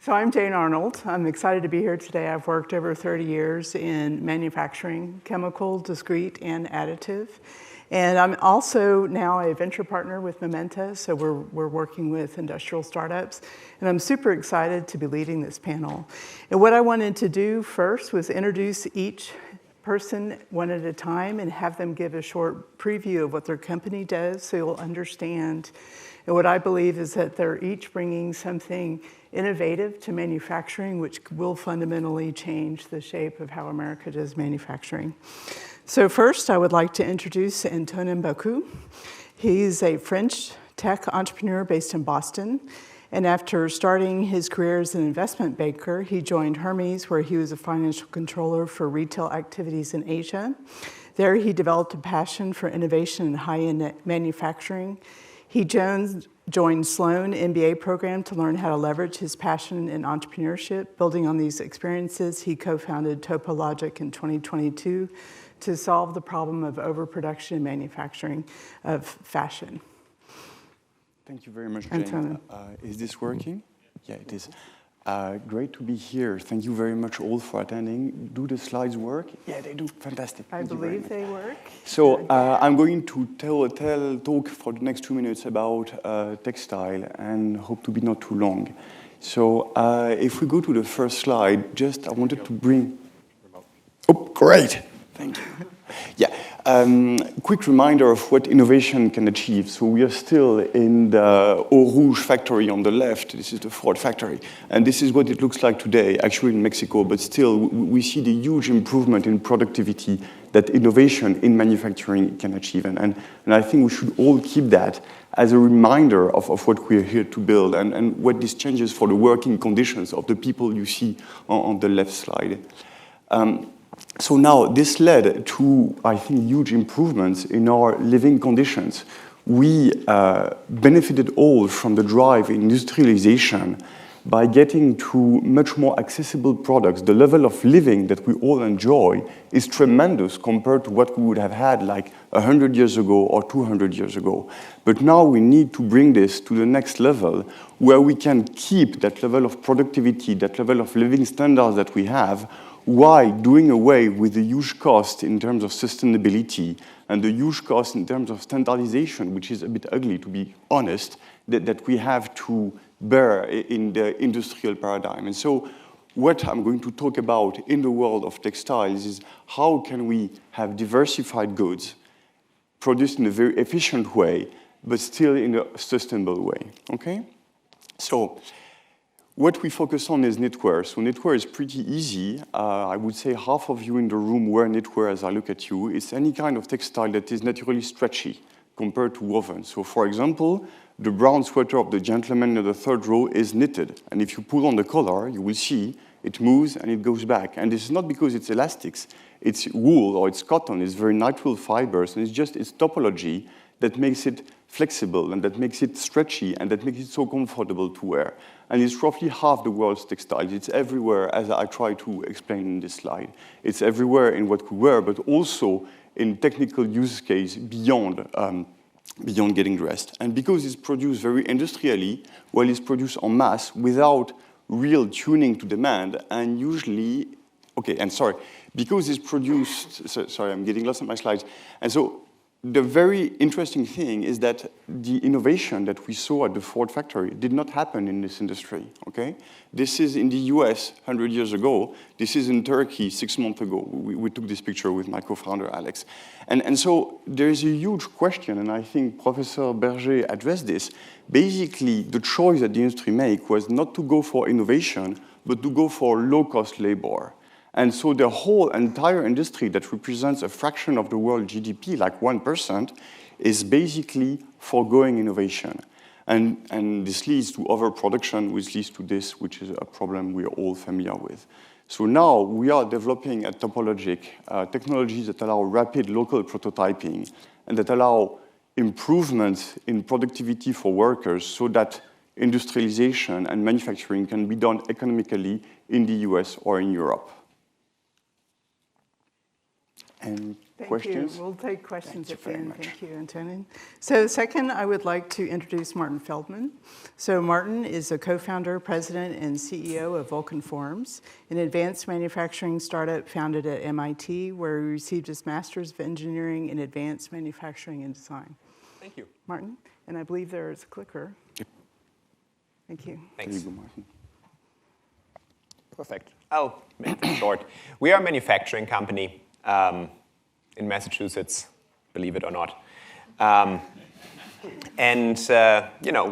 So I'm Jane Arnold. I'm excited to be here today. I've worked over 30 years in manufacturing, chemical, discrete, and additive. And I'm also now a venture partner with Momenta, so we're working with industrial startups. And I'm super excited to be leading this panel. And what I wanted to do first was introduce each person one at a time and have them give a short preview of what their company does so you'll understand. And what I believe is that they're each bringing something innovative to manufacturing, which will fundamentally change the shape of how America does manufacturing. So first, I would like to introduce Antonin Baku. He's a French tech entrepreneur based in Boston. And after starting his career as an investment banker, he joined Hermes, where he was a financial controller for retail activities in Asia. There, he developed a passion for innovation and high-end manufacturing. He joined Sloan MBA program to learn how to leverage his passion in entrepreneurship. Building on these experiences, he co-founded TopoLogic in 2022 to solve the problem of overproduction and manufacturing of fashion. Thank you very much, Jane. Is this working? Yeah, it is. Great to be here. Thank you very much all for attending. Do the slides work? Yeah, they do. Fantastic. I believe they work. So I'm going to talk for the next 2 minutes about textile and hope to be not too long. So if we go to the first slide, just I wanted to bring... Oh, great. Thank you. Yeah. Quick reminder of what innovation can achieve. So we are still in the Eau Rouge factory on the left. This is the Ford factory. And this is what it looks like today, actually in Mexico. But still, we see the huge improvement in productivity that innovation in manufacturing can achieve. And I think we should all keep that as a reminder of what we're here to build and what this changes for the working conditions of the people you see on the left slide. So now this led to, I think, huge improvements in our living conditions. We benefited all from the drive in industrialization by getting to much more accessible products. The level of living that we all enjoy is tremendous compared to what we would have had like 100 years ago or 200 years ago. But now we need to bring this to the next level where we can keep that level of productivity, that level of living standards that we have, while doing away with the huge cost in terms of sustainability and the huge cost in terms of standardization, which is a bit ugly, to be honest, that we have to bear in the industrial paradigm. And so what I'm going to talk about in the world of textiles is how can we have diversified goods produced in a very efficient way, but still in a sustainable way, okay? So what we focus on is knitwear. So knitwear is pretty easy. I would say half of you in the room wear knitwear as I look at you. It's any kind of textile that is naturally stretchy compared to woven. So for example, the brown sweater of the gentleman in the third row is knitted. And if you pull on the collar, you will see it moves and it goes back. And this is not because it's elastics. It's wool or it's cotton. It's very natural fibers. And it's just its topology that makes it flexible and that makes it stretchy and that makes it so comfortable to wear. And it's roughly half the world's textiles. It's everywhere, as I try to explain in this slide. It's everywhere in what we wear, but also in technical use case beyond getting dressed. And because it's produced very industrially, well, it's produced en masse without real tuning to demand, and usually, because it's produced, sorry, I'm getting lost in my slides. And so the very interesting thing is that the innovation that we saw at the Ford factory did not happen in this industry, okay? This is in the US 100 years ago. This is in Turkey 6 months ago. We took this picture with my co-founder, Alex. And so there is a huge question, and I think Professor Berger addressed this. Basically, the choice that the industry made was not to go for innovation, but to go for low-cost labor. And so the whole entire industry that represents a fraction of the world GDP, like 1%, is basically foregoing innovation. And this leads to overproduction, which leads to this, which is a problem we are all familiar with. So now we are developing at TopoLogic technologies that allow rapid local prototyping and that allow improvements in productivity for workers so that industrialization and manufacturing can be done economically in the US or in Europe. And Thank questions? you. We'll take questions Thank at the you very end. much. Thank you, Antonin. So second, I would like to introduce Martin Feldman. So Martin is a co-founder, president, and CEO of Vulcan Forms, an advanced manufacturing startup founded at MIT, where he received his Master's of Engineering in Advanced Manufacturing and Design. Thank you. Martin, and I believe there is a clicker. Yep. Thank you. Thanks. There you go, Martin. Perfect. I'll make it short. We are a manufacturing company in Massachusetts, believe it or not.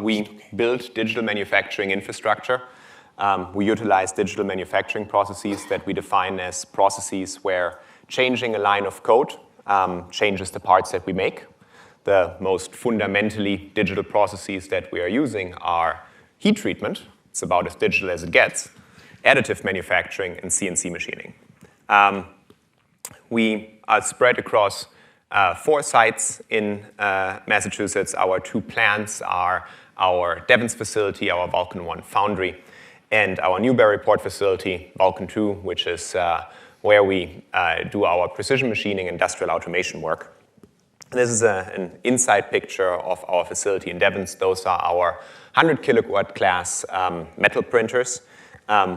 We build digital manufacturing infrastructure. We utilize digital manufacturing processes that we define as processes where changing a line of code changes the parts that we make. The most fundamentally digital processes that we are using are heat treatment. It's about as digital as it gets. Additive manufacturing, and CNC machining. We are spread across 4 sites in Massachusetts. Our 2 plants are our Devens facility, our Vulcan 1 foundry, and our Newburyport facility, Vulcan 2, which is where we do our precision machining industrial automation work. This is an inside picture of our facility in Devens. Those are our 100 kilowatt class metal printers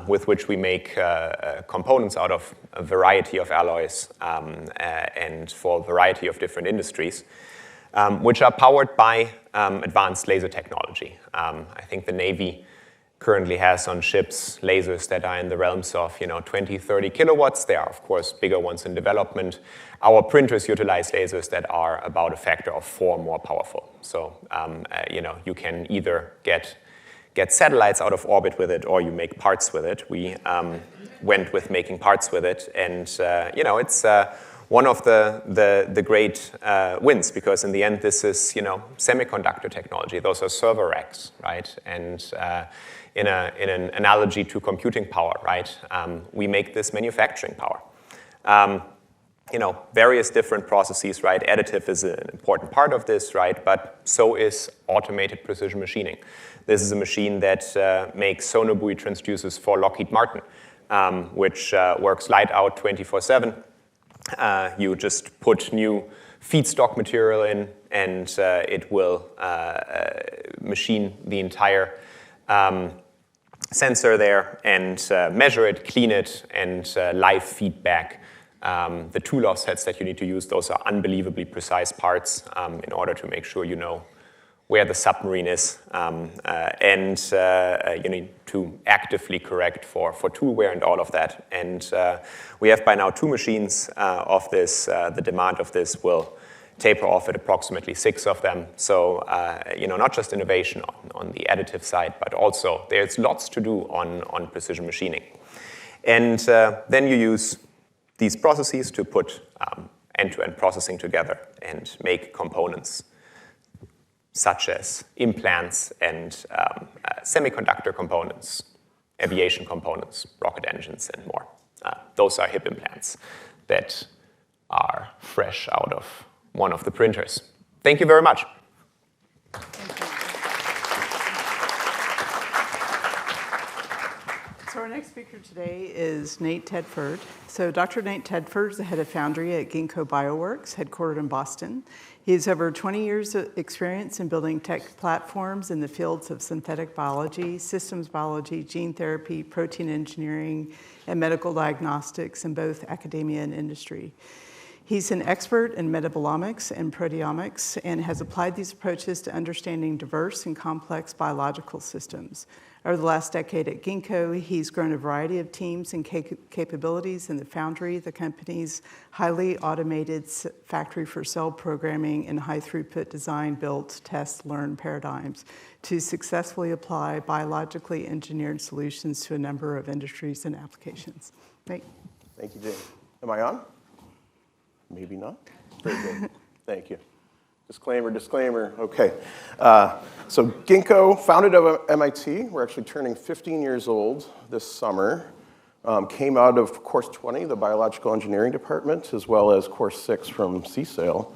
with which we make components out of a variety of alloys and for a variety of different industries, which are powered by advanced laser technology. I think the Navy currently has on ships lasers that are in the realms of 20, 30 kilowatts. There are, of course, bigger ones in development. Our printers utilize lasers that are about a factor of 4 more powerful. So, you can either get satellites out of orbit with it, or you make parts with it. We went with making parts with it, and it's one of the great wins, because in the end, this is semiconductor technology. Those are server racks, right? And in an analogy to computing power, right? We make this manufacturing power. Various different processes, right? Additive is an important part of this, right? But so is automated precision machining. This is a machine that makes sonobui transducers for Lockheed Martin, which works light out 24/7. You just put new feedstock material in, and it will machine the entire sensor there and measure it, clean it, and live feedback. The tool offsets that you need to use, those are unbelievably precise parts in order to make sure you know where the submarine is, and you need to actively correct for tool wear and all of that. And we have by now 2 machines of this. The demand of this will taper off at approximately 6 of them. So, not just innovation on the additive side, but also there's lots to do on precision machining. And then you use these processes to put end-to-end processing together and make components such as implants and semiconductor components, aviation components, rocket engines, and more. Those are hip implants that are fresh out of one of the printers. Thank you very much. So our next speaker today is Nate Tedford. So Dr. Nate Tedford is the head of foundry at Ginkgo Bioworks, headquartered in Boston. He has over 20 years of experience in building tech platforms in the fields of synthetic biology, systems biology, gene therapy, protein engineering, and medical diagnostics in both academia and industry. He's an expert in metabolomics and proteomics and has applied these approaches to understanding diverse and complex biological systems. Over the last decade at Ginkgo, he's grown a variety of teams and capabilities in the foundry, the company's highly automated factory for cell programming and high-throughput design, build, test, learn paradigms to successfully apply biologically engineered solutions to a number of industries and applications. Nate? Thank you, Jane. Am I on? Maybe not. Very good. Thank you. Disclaimer. Okay. So Ginkgo, founded at MIT. We're actually turning 15 years old this summer. Came out of Course 20, the Biological Engineering Department, as well as Course 6 from CSAIL,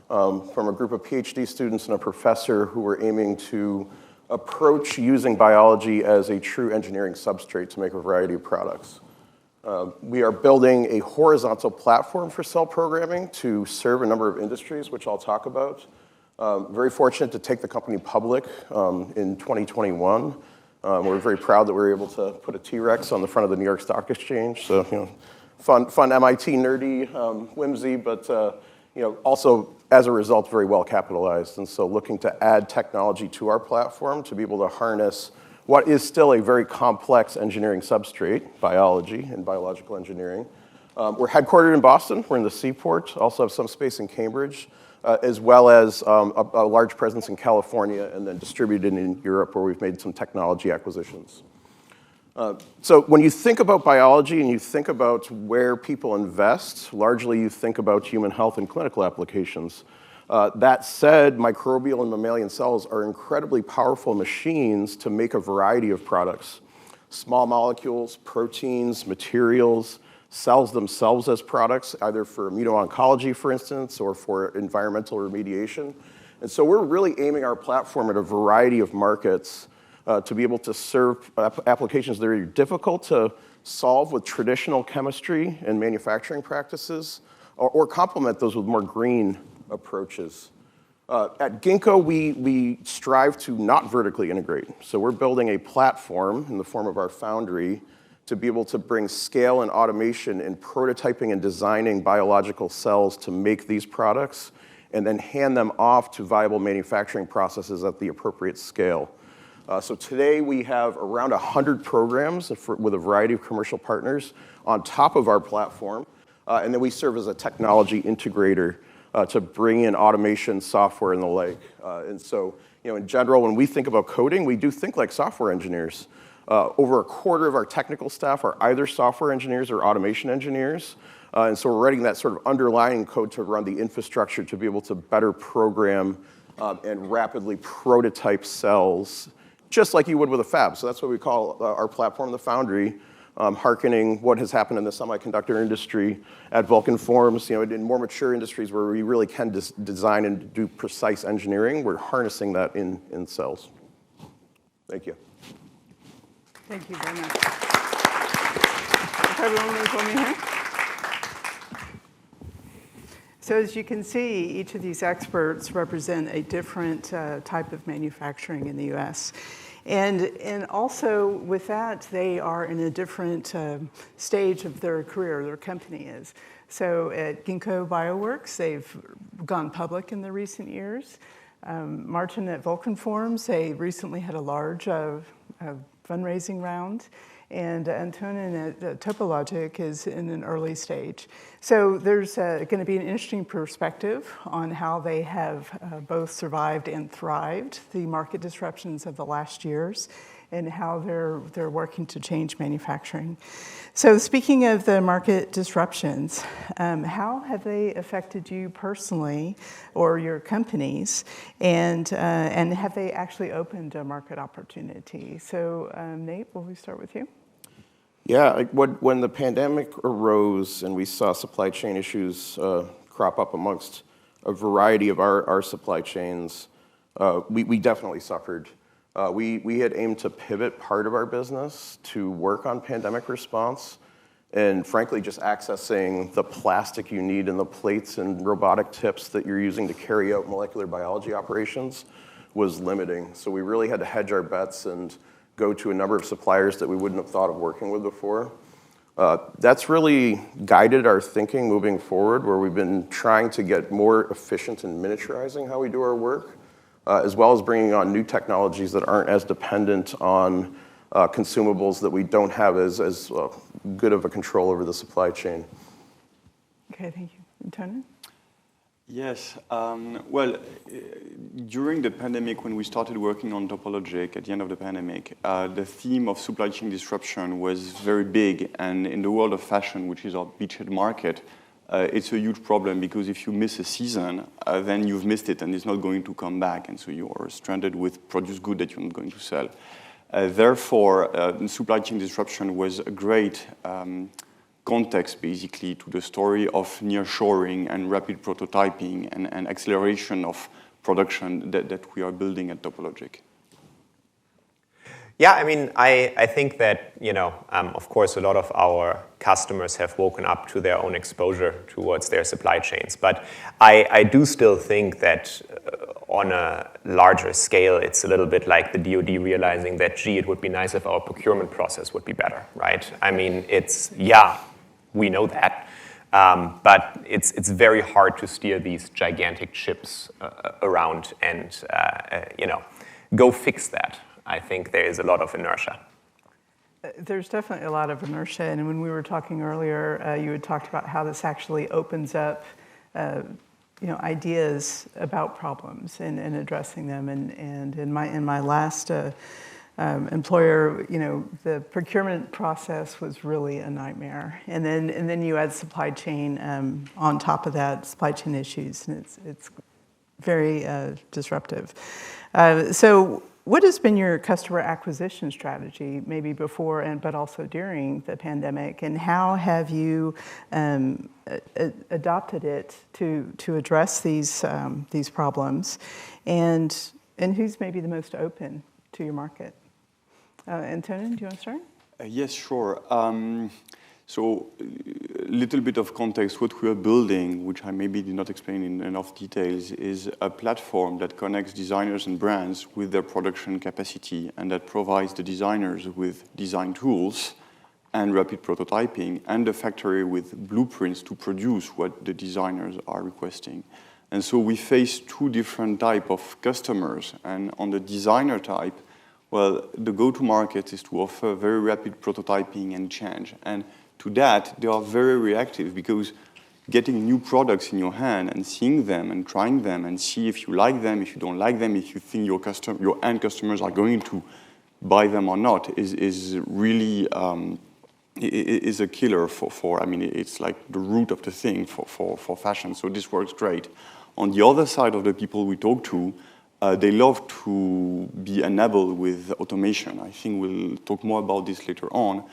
from a group of PhD students and a professor who were aiming to approach using biology as a true engineering substrate to make a variety of products. We are building a horizontal platform for cell programming to serve a number of industries, which I'll talk about. Very fortunate to take the company public in 2021. We're very proud that we were able to put a T-Rex on the front of the New York Stock Exchange. So, fun MIT nerdy whimsy, but also as a result, very well capitalized. And so looking to add technology to our platform to be able to harness what is still a very complex engineering substrate, biology and biological engineering. We're headquartered in Boston. We're in the Seaport. Also have some space in Cambridge, as well as a large presence in California and then distributed in Europe where we've made some technology acquisitions. So when you think about biology and you think about where people invest, largely you think about human health and clinical applications. That said, microbial and mammalian cells are incredibly powerful machines to make a variety of products. Small molecules, proteins, materials, cells themselves as products, either for immuno-oncology, for instance, or for environmental remediation. And so we're really aiming our platform at a variety of markets to be able to serve applications that are difficult to solve with traditional chemistry and manufacturing practices, or complement those with more green approaches. At Ginkgo, we strive to not vertically integrate. So we're building a platform in the form of our foundry to be able to bring scale and automation in prototyping and designing biological cells to make these products, and then hand them off to viable manufacturing processes at the appropriate scale. So today we have around 100 programs with a variety of commercial partners on top of our platform, and then we serve as a technology integrator to bring in automation, software, and the like. And so, in general, when we think about coding, we do think like software engineers. Over a quarter of our technical staff are either software engineers or automation engineers. And so we're writing that sort of underlying code to run the infrastructure to be able to better program and rapidly prototype cells, just like you would with a fab. So that's what we call our platform, the Foundry, hearkening what has happened in the semiconductor industry at Vulcan Forms. In more mature industries where we really can design and do precise engineering, we're harnessing that in cells. Thank you. Thank you very much. If everyone will join me here. So as you can see, each of these experts represent a different type of manufacturing in the U.S. And also with that, they are in a different stage of their career, their company is. So at Ginkgo Bioworks, they've gone public in the recent years. Martin at Vulcan Forms, they recently had a large fundraising round. And Antonin at TopoLogic is in an early stage. So there's going to be an interesting perspective on how they have both survived and thrived the market disruptions of the last years and how they're working to change manufacturing. So speaking of the market disruptions, how have they affected you personally or your companies, and have they actually opened a market opportunity? So Nate, will we start with you? Yeah, when the pandemic arose and we saw supply chain issues crop up amongst a variety of our supply chains, we definitely suffered. We had aimed to pivot part of our business to work on pandemic response, and frankly, just accessing the plastic you need and the plates and robotic tips that you're using to carry out molecular biology operations was limiting. So we really had to hedge our bets and go to a number of suppliers that we wouldn't have thought of working with before. That's really guided our thinking moving forward, where we've been trying to get more efficient in miniaturizing how we do our work, as well as bringing on new technologies that aren't as dependent on consumables that we don't have as good of a control over the supply chain. Okay, thank you. Antonin? Yes. Well, during the pandemic, when we started working on TopoLogic at the end of the pandemic, the theme of supply chain disruption was very big. And in the world of fashion, which is our beachhead market, it's a huge problem because if you miss a season, then you've missed it and it's not going to come back. And so you are stranded with produced good that you're not going to sell. Therefore, supply chain disruption was a great context, basically, to the story of nearshoring and rapid prototyping and acceleration of production that we are building at TopoLogic. Yeah, I mean, I think that, of course, a lot of our customers have woken up to their own exposure towards their supply chains. But I do still think that on a larger scale, it's a little bit like the DoD realizing that, gee, it would be nice if our procurement process would be better, right? I mean, we know that. But it's very hard to steer these gigantic ships around and, go fix that. I think there is a lot of inertia. There's definitely a lot of inertia, and when we were talking earlier, you had talked about how this actually opens up, ideas about problems and addressing them. And in my last employer, the procurement process was really a nightmare, and then you add supply chain on top of that, supply chain issues, and it's very disruptive. So what has been your customer acquisition strategy, maybe before but also during the pandemic, and how have you adopted it to address these problems, and who's maybe the most open to your market? Antonin, do you want to start? Yes, sure. So a little bit of context, what we are building, which I maybe did not explain in enough details, is a platform that connects designers and brands with their production capacity, and that provides the designers with design tools and rapid prototyping, and the factory with blueprints to produce what the designers are requesting. And so we face two different types of customers, and on the designer type, well, the go-to-market is to offer very rapid prototyping and change. And to that, they are very reactive, because getting new products in your hand and seeing them and trying them and see if you like them, if you don't like them, if you think your end customers are going to buy them or not, is really is a killer for. I mean, it's like the root of the thing for fashion. So this works great. On the other side of the people we talk to, they love to be enabled with automation. I think we'll talk more about this later on.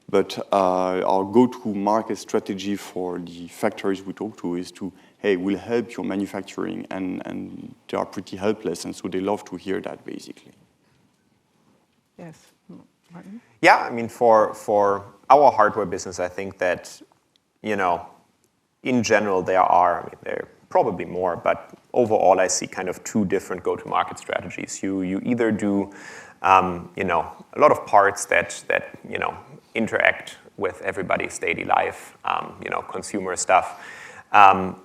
But our go-to-market strategy for the factories we talk to is to, hey, we'll help your manufacturing, and they are pretty helpless, and so they love to hear that, basically. Yes. Martin? Yeah, I mean, for our hardware business, I think that, in general, there are probably more, but overall, I see kind of two different go-to-market strategies. You either do, a lot of parts that interact with everybody's daily life, consumer stuff,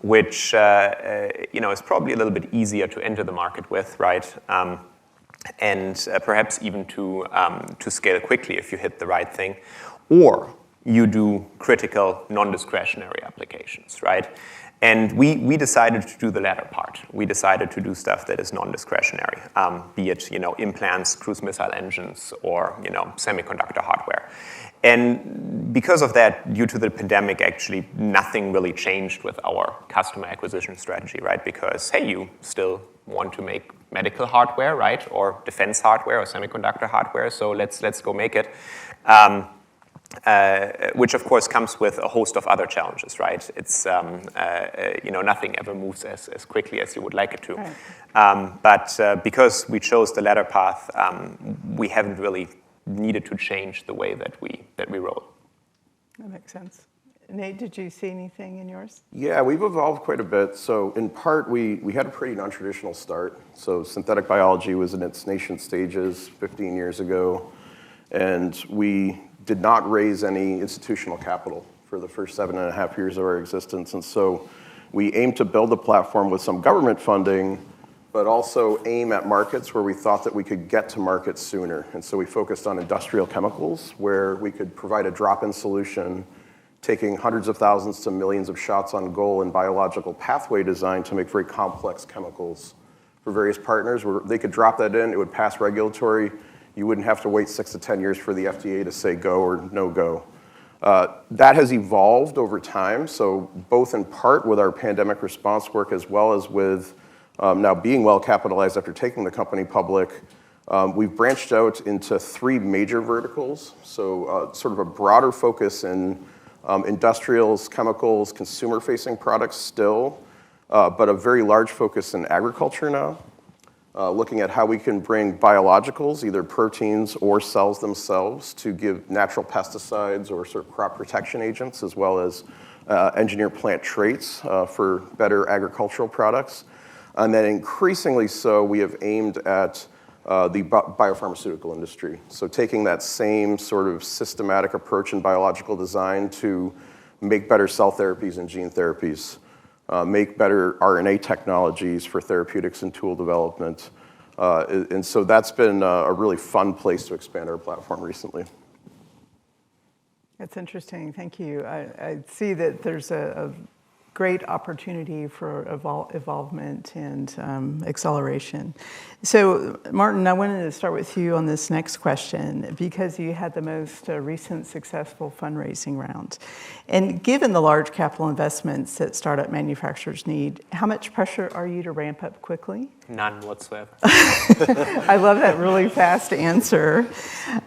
which is probably a little bit easier to enter the market with, right? And perhaps even to scale quickly if you hit the right thing, or you do critical non-discretionary applications, right? And we decided to do the latter part. We decided to do stuff that is non-discretionary, be it implants, cruise missile engines, or semiconductor hardware. And because of that, due to the pandemic, actually nothing really changed with our customer acquisition strategy, right? Because hey, you still want to make medical hardware, right, or defense hardware or semiconductor hardware, so let's go make it. Which of course comes with a host of other challenges, right? It's nothing ever moves as quickly as you would like it to. Right. But because we chose the latter path, we haven't really needed to change the way that we roll. That makes sense. Nate, did you see anything in yours? Yeah, we've evolved quite a bit. So in part, we had a pretty non-traditional start. So synthetic biology was in its nascent stages 15 years ago, and we did not raise any institutional capital for the first 7.5 years of our existence. And so we aimed to build a platform with some government funding, but also aim at markets where we thought that we could get to market sooner. And so we focused on industrial chemicals, where we could provide a drop-in solution, taking hundreds of thousands to millions of shots on goal in biological pathway design to make very complex chemicals for various partners, where they could drop that in, it would pass regulatory. You wouldn't have to wait 6 to 10 years for the FDA to say go or no go. That has evolved over time, so both in part with our pandemic response work as well as with now being well capitalized after taking the company public, we've branched out into 3 major verticals. So sort of a broader focus in industrials, chemicals, consumer-facing products still, but a very large focus in agriculture now. looking at how we can bring biologicals, either proteins or cells themselves, to give natural pesticides or sort of crop protection agents, as well as engineer plant traits for better agricultural products. And then increasingly so, we have aimed at the biopharmaceutical industry. So taking that same sort of systematic approach in biological design to make better cell therapies and gene therapies, make better RNA technologies for therapeutics and tool development. And so that's been a really fun place to expand our platform recently. That's interesting. Thank you. I see that there's a great opportunity for evolvement and acceleration. So, Martin, I wanted to start with you on this next question because you had the most recent successful fundraising round. And given the large capital investments that startup manufacturers need, how much pressure are you to ramp up quickly? None whatsoever. I love that really fast answer.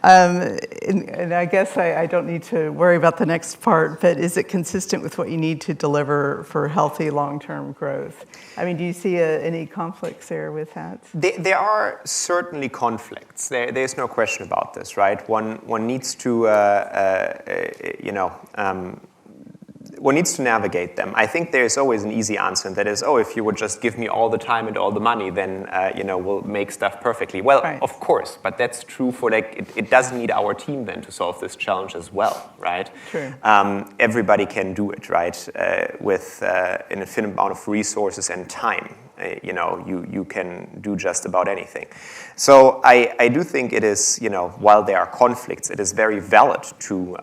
And I guess I don't need to worry about the next part, but is it consistent with what you need to deliver for healthy long-term growth? I mean, do you see any conflicts there with that? There are certainly conflicts. There's no question about this, right? One needs to, one needs to navigate them. I think there's always an easy answer, and that is, if you would just give me all the time and all the money, then we'll make stuff perfectly. Well, right. Of course, but that's true for it doesn't need our team then to solve this challenge as well, right? True. Everybody can do it, right? With an infinite amount of resources and time. You can do just about anything. So I do think it is, while there are conflicts, it is very valid to,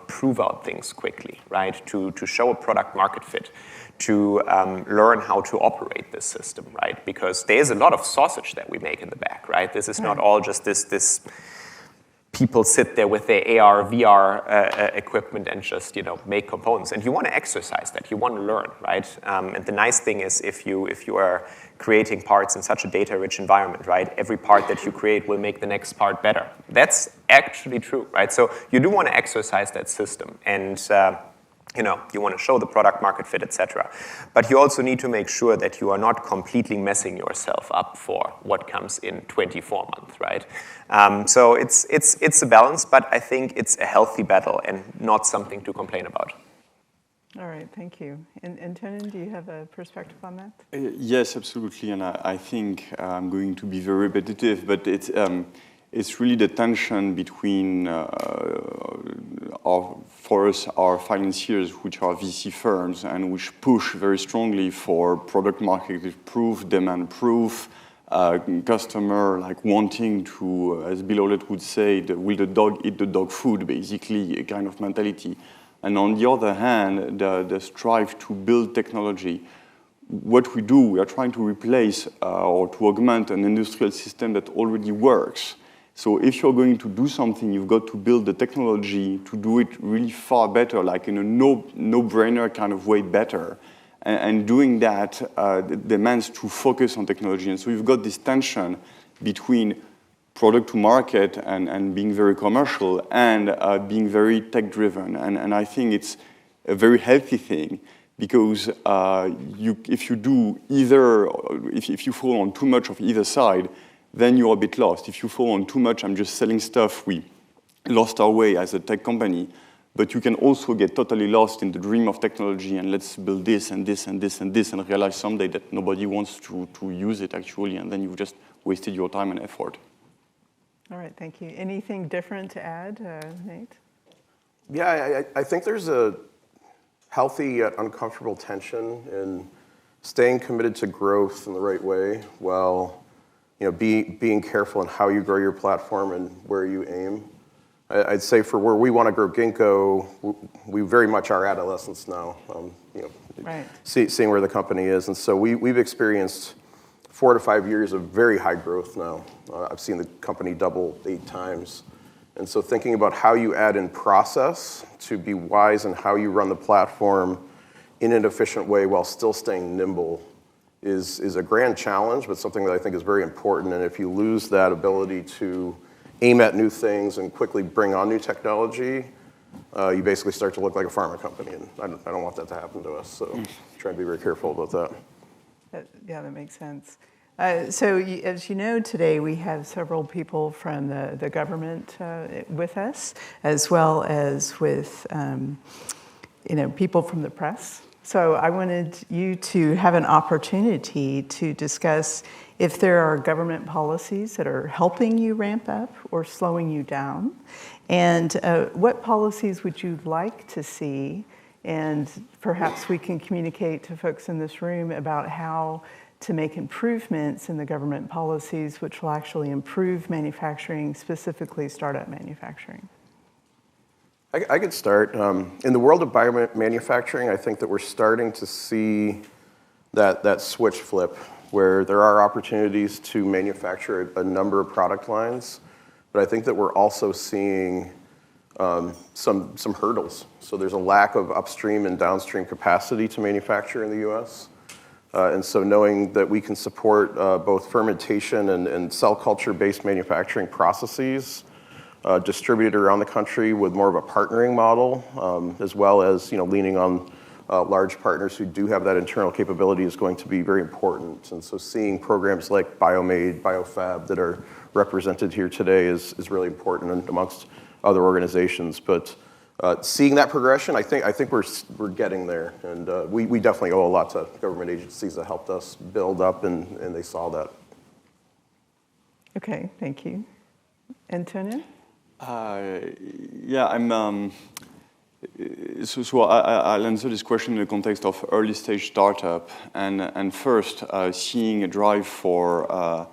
prove out things quickly, right? To show a product market fit, to learn how to operate this system, right? Because there's a lot of sausage that we make in the back, right? This is not all just this people sit there with their AR, VR equipment and just make components. And you want to exercise that. You want to learn, right? And the nice thing is if you are creating parts in such a data-rich environment, right? Every part that you create will make the next part better. That's actually true, right? So you do want to exercise that system. And you want to show the product market fit, etc. But you also need to make sure that you are not completely messing yourself up for what comes in 24 months, right? So it's a balance, but I think it's a healthy battle and not something to complain about. All right, thank you. And Antonin, do you have a perspective on that? Yes, absolutely. And I think I'm going to be very repetitive, but it's really the tension between, for us, our financiers, which are VC firms, and which push very strongly for product market proof, demand proof, customer wanting to, as Bill Hewlett would say, will the dog eat the dog food, basically, a kind of mentality. And on the other hand, the strive to build technology. What we do, we are trying to replace or to augment an industrial system that already works. So if you're going to do something, you've got to build the technology to do it really far better, like in a no-brainer kind of way better. And doing that demands to focus on technology. And so you've got this tension between product to market and being very commercial and being very tech-driven. And I think it's a very healthy thing because if you do either, if you fall on too much of either side, then you're a bit lost. If you fall on too much, I'm just selling stuff, we lost our way as a tech company. But you can also get totally lost in the dream of technology and let's build this and this and this and this and realize someday that nobody wants to use it actually, and then you've just wasted your time and effort. All right, thank you. Anything different to add, Nate? Yeah, I think there's a healthy yet uncomfortable tension in staying committed to growth in the right way while being careful in how you grow your platform and where you aim. I'd say for where we want to grow Ginkgo, we very much are adolescents now, right. Seeing where the company is. And so we've experienced 4 to 5 years of very high growth now. I've seen the company double 8 times. And so thinking about how you add in process to be wise in how you run the platform in an efficient way while still staying nimble is a grand challenge, but something that I think is very important. And if you lose that ability to aim at new things and quickly bring on new technology, you basically start to look like a pharma company. And I don't want that to happen to us. So try and be very careful about that. Yeah, that makes sense. As you know, today we have several people from the government with us, as well as with people from the press. So I wanted you to have an opportunity to discuss if there are government policies that are helping you ramp up or slowing you down, and what policies would you like to see, and perhaps we can communicate to folks in this room about how to make improvements in the government policies which will actually improve manufacturing, specifically startup manufacturing. I could start. In the world of biomanufacturing, I think that we're starting to see that switch flip, where there are opportunities to manufacture a number of product lines, but I think that we're also seeing some hurdles. So there's a lack of upstream and downstream capacity to manufacture in the U.S. And so knowing that we can support both fermentation and cell culture-based manufacturing processes distributed around the country with more of a partnering model, as well as leaning on large partners who do have that internal capability is going to be very important. And so seeing programs like BioMade, BioFab that are represented here today is really important, and amongst other organizations. But seeing that progression, I think we're getting there, and we definitely owe a lot to government agencies that helped us build up, and they saw that. Okay, thank you. Antonio? Yeah, I'll answer this question in the context of early stage startup, and first seeing a drive for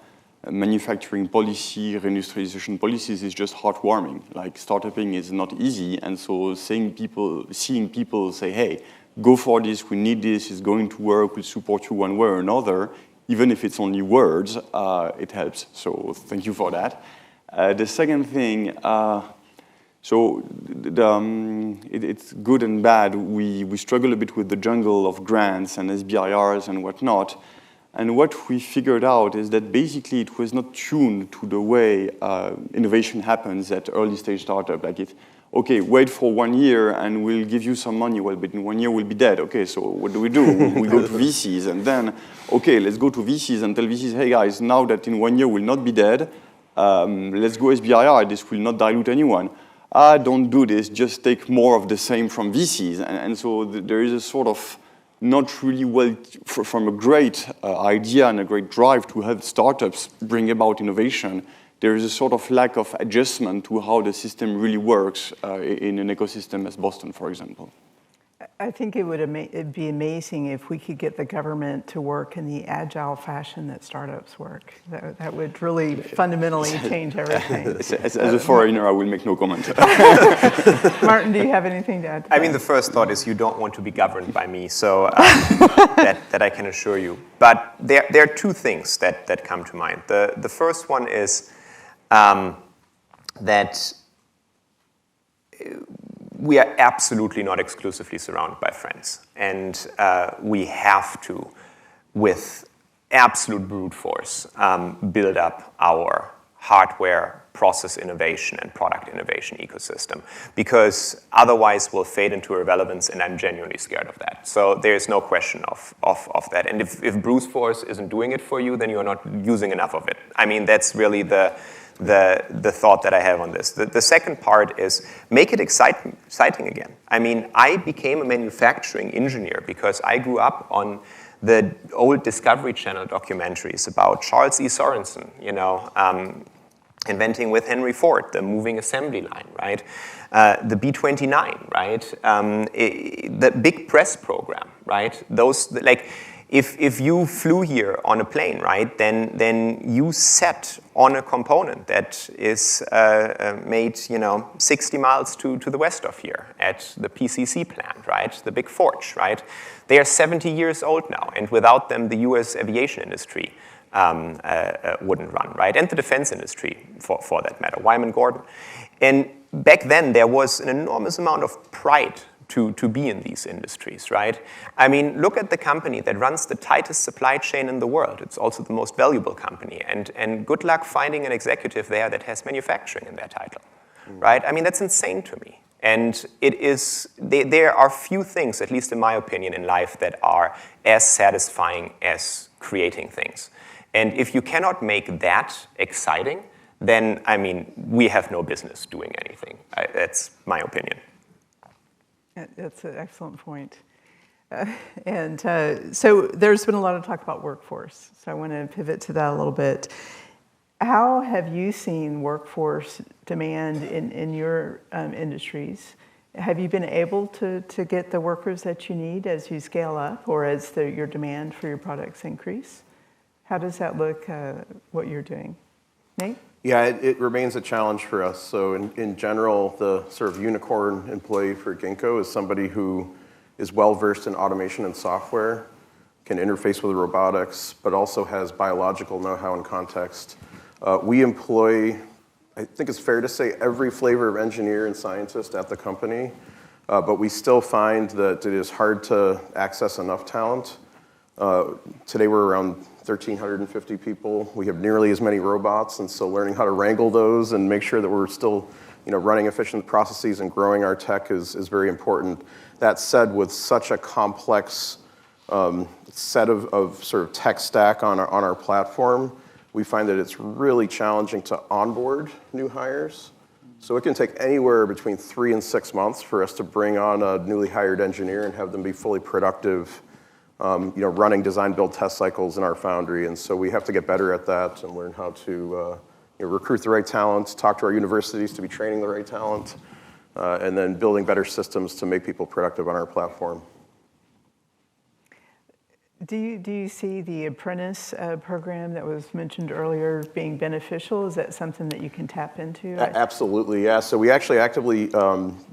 manufacturing policy, reindustrialization policies is just heartwarming. Like, startuping is not easy, and so seeing people say, hey, go for this, we need this, it's going to work, we'll support you one way or another, even if it's only words, it helps. So thank you for that. The second thing, it's good and bad. We struggle a bit with the jungle of grants and SBIRs and whatnot. And what we figured out is that basically it was not tuned to the way innovation happens at early stage startup. Like, okay, wait for 1 year and we'll give you some money. Well, but in 1 year we'll be dead. Okay, so what do? We go to VCs, and then, okay, let's go to VCs and tell VCs, hey guys, now that in 1 year we'll not be dead, let's go SBIR, this will not dilute anyone. Don't do this, just take more of the same from VCs. And so there is a sort of not really from a great idea and a great drive to have startups bring about innovation, there is a sort of lack of adjustment to how the system really works in an ecosystem as Boston, for example. I think it'd be amazing if we could get the government to work in the agile fashion that startups work. That would really fundamentally change everything. As a foreigner, I will make no comment. Martin, do you have anything to add to that? I mean, the first thought is you don't want to be governed by me, so that I can assure you. But there are two things that come to mind. The first one is that we are absolutely not exclusively surrounded by friends. And we have to, with absolute brute force, build up our hardware, process innovation, and product innovation ecosystem. Because otherwise we'll fade into irrelevance, and I'm genuinely scared of that. So there's no question of that. And if brute force isn't doing it for you, then you're not using enough of it. I mean, that's really the thought that I have on this. The second part is make it exciting again. I mean, I became a manufacturing engineer because I grew up on the old Discovery Channel documentaries about Charles E. Sorensen, inventing with Henry Ford the moving assembly line, right? The B-29, right? The big press program, right? Those, like, if you flew here on a plane, right, then you sat on a component that is made, 60 miles to the west of here at the PCC plant, right, the big forge, right? They are 70 years old now, and without them, the U.S. aviation industry wouldn't run, right, and the defense industry, for that matter, Wyman Gordon. And back then, there was an enormous amount of pride to be in these industries, right? I mean, look at the company that runs the tightest supply chain in the world. It's also the most valuable company. And good luck finding an executive there that has manufacturing in their title, right? I mean, that's insane to me. And there are few things, at least in my opinion, in life that are as satisfying as creating things. And if you cannot make that exciting, then, I mean, we have no business doing anything. That's my opinion. That's an excellent point. So there's been a lot of talk about workforce. So I want to pivot to that a little bit. How have you seen workforce demand in your industries? Have you been able to get the workers that you need as you scale up or as your demand for your products increase? How does that look, what you're doing? Nate? Yeah, it remains a challenge for us. So in general, the sort of unicorn employee for Ginkgo is somebody who is well-versed in automation and software, can interface with robotics, but also has biological know-how and context. We employ, I think it's fair to say, every flavor of engineer and scientist at the company, but we still find that it is hard to access enough talent. Today we're around 1,350 people. We have nearly as many robots, and so learning how to wrangle those and make sure that we're still running efficient processes and growing our tech is very important. That said, with such a complex set of sort of tech stack on our platform, we find that it's really challenging to onboard new hires. So it can take anywhere between 3 and 6 months for us to bring on a newly hired engineer and have them be fully productive, running design build test cycles in our foundry. And so we have to get better at that and learn how to recruit the right talent, talk to our universities to be training the right talent, and then building better systems to make people productive on our platform. Do you see the apprentice program that was mentioned earlier being beneficial? Is that something that you can tap into? Absolutely, yeah. So we actually actively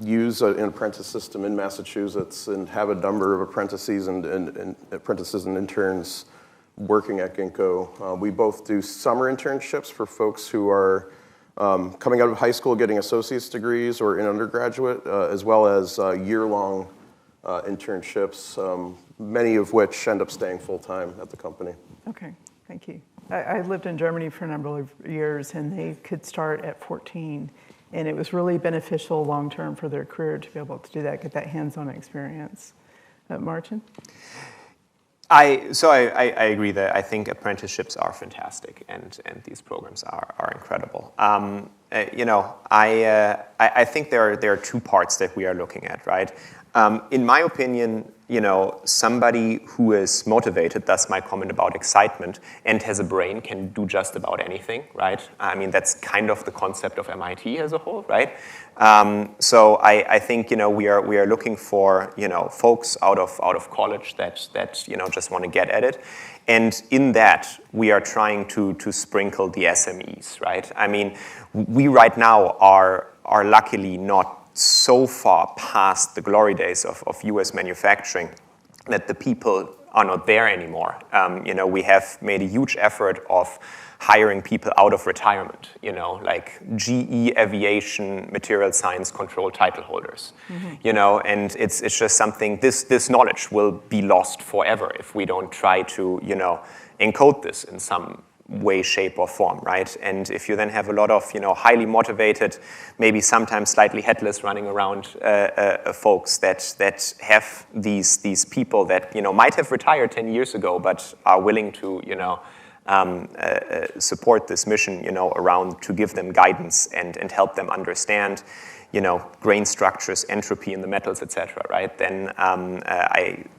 use an apprentice system in Massachusetts and have a number of apprentices and apprentices and interns working at Ginkgo. We both do summer internships for folks who are coming out of high school getting associate's degrees or in undergraduate, as well as year-long internships, many of which end up staying full-time at the company. Okay, thank you. I lived in Germany for a number of years, and they could start at 14, and it was really beneficial long-term for their career to be able to do that, get that hands-on experience. Martin? I agree that I think apprenticeships are fantastic, and these programs are incredible. I think there are two parts that we are looking at, right? In my opinion, somebody who is motivated, thus my comment about excitement, and has a brain can do just about anything, right? I mean, that's kind of the concept of MIT as a whole, right? So I think, we are looking for, folks out of college that just want to get at it. And in that, we are trying to sprinkle the SMEs, right? I mean, we right now are luckily not so far past the glory days of US manufacturing that the people are not there anymore. We have made a huge effort of hiring people out of retirement, like GE Aviation Material Science Control title holders, and it's just something, this knowledge will be lost forever if we don't try to, encode this in some way, shape, or form, right? And if you then have a lot of, highly motivated, maybe sometimes slightly headless running around folks that have these people that, might have retired 10 years ago, but are willing to, support this mission, around to give them guidance and help them understand, grain structures, entropy in the metals, etc. Right? Then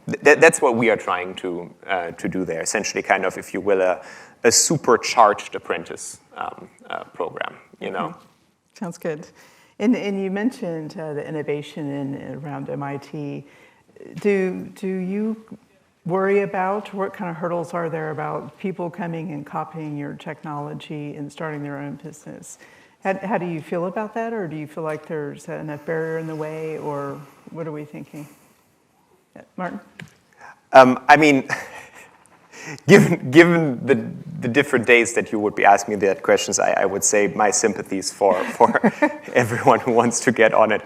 that's what we are trying to do there. Essentially, kind of, if you will, a supercharged apprentice program. Sounds good. And you mentioned the innovation around MIT. Do you worry about what kind of hurdles are there about people coming and copying your technology and starting their own business? How do you feel about that, or do you feel like there's enough barrier in the way, or what are we thinking? Martin? I mean, given the different days that you would be asking me that questions, I would say my sympathies for everyone who wants to get on it.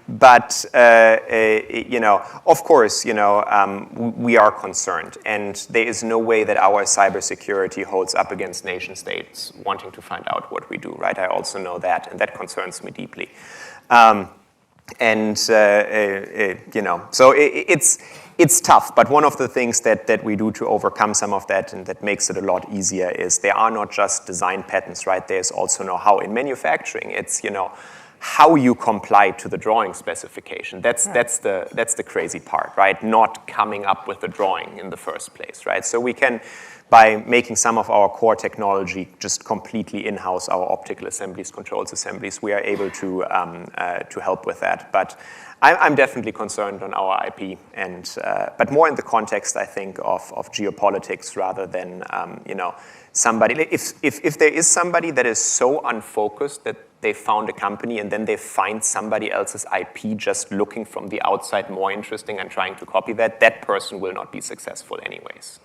But of course, we are concerned, and there is no way that our cybersecurity holds up against nation states wanting to find out what we do, right? I also know that, and that concerns me deeply. So It's tough, but one of the things that we do to overcome some of that and that makes it a lot easier is there are not just design patents, right? There's also know-how in manufacturing. It's, how you comply to the drawing specification. That's the crazy part, right? Not coming up with the drawing in the first place, right? So we can, by making some of our core technology just completely in-house, our optical assemblies, controls assemblies, we are able to help with that. But I'm definitely concerned on our IP, but more in the context, I think, of geopolitics rather than, somebody. If there is somebody that is so unfocused that they found a company and then they find somebody else's IP just looking from the outside more interesting and trying to copy that, that person will not be successful anyways,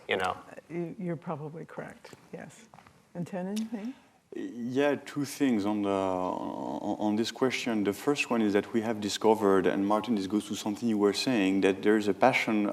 You're probably correct, yes. And Ten, anything? Yeah, two things on this question. The first one is that we have discovered, and Martin, this goes to something you were saying, that there is a passion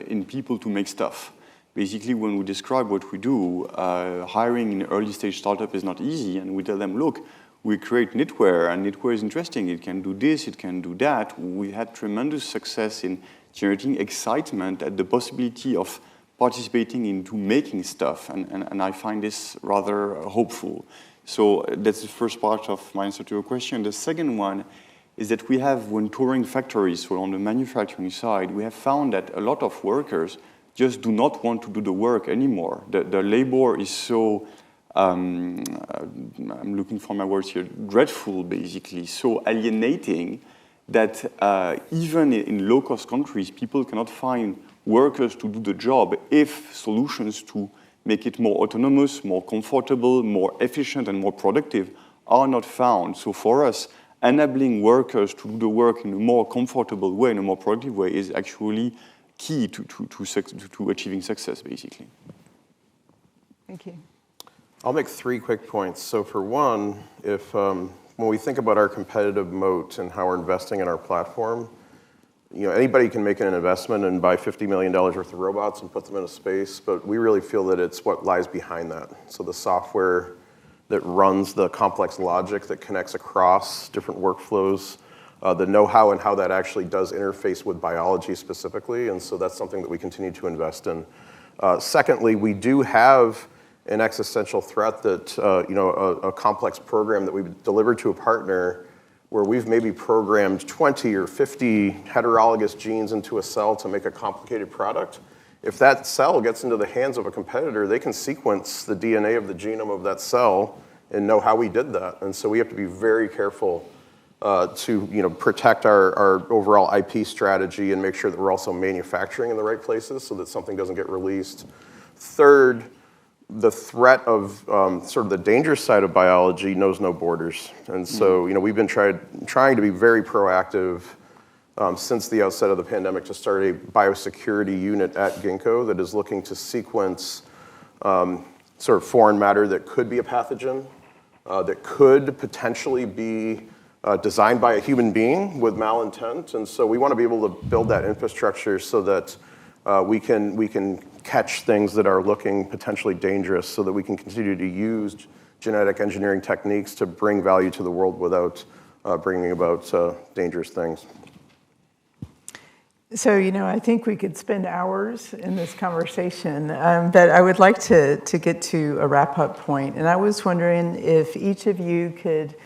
in people to make stuff. Basically, when we describe what we do, hiring an early stage startup is not easy, and we tell them, look, we create knitwear, and knitwear is interesting. It can do this, it can do that. We had tremendous success in generating excitement at the possibility of participating into making stuff, and I find this rather hopeful. So that's the first part of my answer to your question. The second one is that we have, when touring factories, so on the manufacturing side, we have found that a lot of workers just do not want to do the work anymore. The labor is so, I'm looking for my words here, dreadful, basically, so alienating that even in low-cost countries, people cannot find workers to do the job if solutions to make it more autonomous, more comfortable, more efficient, and more productive are not found. So for us, enabling workers to do the work in a more comfortable way, in a more productive way, is actually key to achieving success, basically. Thank you. I'll make 3 quick points. So for one, if when we think about our competitive moat and how we're investing in our platform, anybody can make an investment and buy $50 million worth of robots and put them into space, but we really feel that it's what lies behind that. So the software that runs the complex logic that connects across different workflows, the know-how and how that actually does interface with biology specifically, and so that's something that we continue to invest in. Secondly, we do have an existential threat that, a complex program that we've delivered to a partner where we've maybe programmed 20 or 50 heterologous genes into a cell to make a complicated product. If that cell gets into the hands of a competitor, they can sequence the DNA of the genome of that cell and know how we did that. And so we have to be very careful to protect our overall IP strategy and make sure that we're also manufacturing in the right places so that something doesn't get released. Third, the threat of sort of the dangerous side of biology knows no borders. And so, we've been trying to be very proactive since the outset of the pandemic to start a biosecurity unit at Ginkgo that is looking to sequence sort of foreign matter that could be a pathogen, that could potentially be designed by a human being with malintent. And so we want to be able to build that infrastructure so that we can catch things that are looking potentially dangerous so that we can continue to use genetic engineering techniques to bring value to the world without bringing about dangerous things. So, I think we could spend hours in this conversation, but I would like to get to a wrap-up point. And I was wondering if each of you could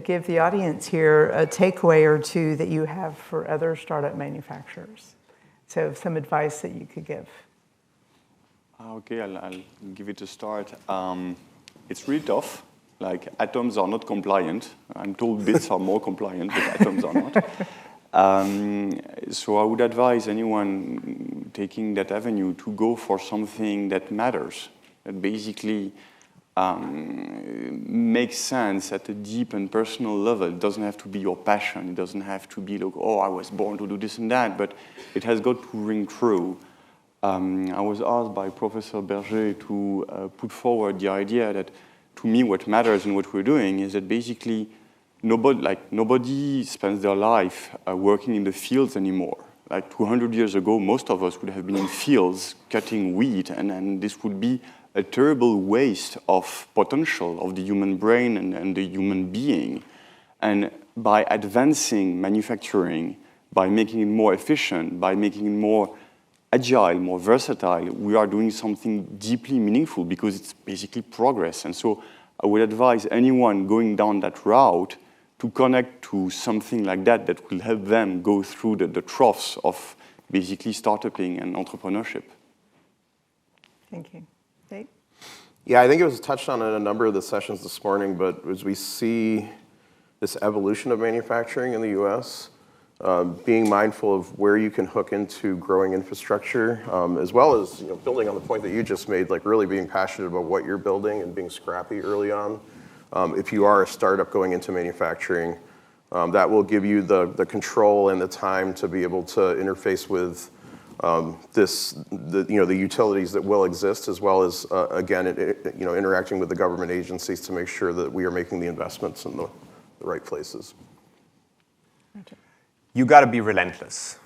give the audience here a takeaway or two that you have for other startup manufacturers. So some advice that you could give. Okay, I'll give it a start. It's really tough. Like, atoms are not compliant. I'm told bits are more compliant, but atoms are not. So I would advise anyone taking that avenue to go for something that matters, that basically makes sense at a deep and personal level. It doesn't have to be your passion. It doesn't have to be like, oh, I was born to do this and that, but it has got to ring true. I was asked by Professor Berger to put forward the idea that, to me, what matters in what we're doing is that basically nobody spends their life working in the fields anymore. Like 200 years ago, most of us would have been in fields cutting wheat, and this would be a terrible waste of potential of the human brain and the human being. And by advancing manufacturing, by making it more efficient, by making it more agile, more versatile, we are doing something deeply meaningful because it's basically progress. And so I would advise anyone going down that route to connect to something like that that will help them go through the troughs of basically startuping and entrepreneurship. Thank you. Nate? Yeah, I think it was touched on in a number of the sessions this morning, but as we see this evolution of manufacturing in the US, being mindful of where you can hook into growing infrastructure, as well as building on the point that you just made, like really being passionate about what you're building and being scrappy early on. If you are a startup going into manufacturing, that will give you the control and the time to be able to interface with the utilities that will exist, as well as again, interacting with the government agencies to make sure that we are making the investments in the right places. You got to be relentless.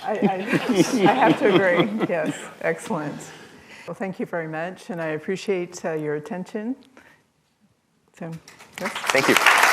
I have to agree. Yes, excellent. Well, thank you very much, and I appreciate your attention. So, yes. Thank you.